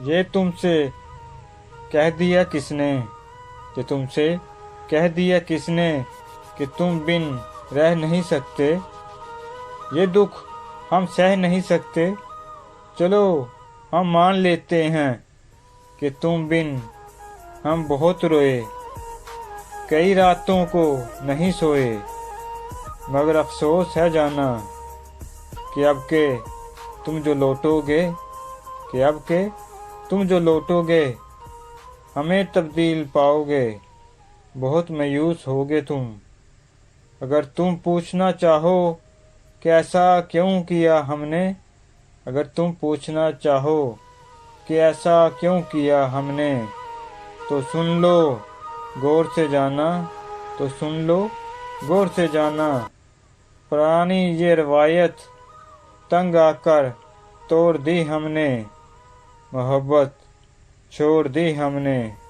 ये तुमसे कह दिया किसने, ये तुमसे कह दिया किसने कि तुम बिन रह नहीं सकते। ये दुख हम सह नहीं सकते। चलो हम मान लेते हैं कि तुम बिन हम बहुत रोए। कई रातों को नहीं सोए, मगर अफसोस है जाना कि अब के तुम जो लौटोगे, कि अब के तुम जो लौटोगे हमें तब्दील पाओगे। बहुत मायूस होगे तुम। अगर तुम पूछना चाहो कि ऐसा क्यों किया हमने, अगर तुम पूछना चाहो कि ऐसा क्यों किया हमने, तो सुन लो गौर से जाना, तो सुन लो गौर से जाना। पुरानी ये रवायत तंग आकर तोड़ दी हमने, मोहब्बत छोड़ दी हमने।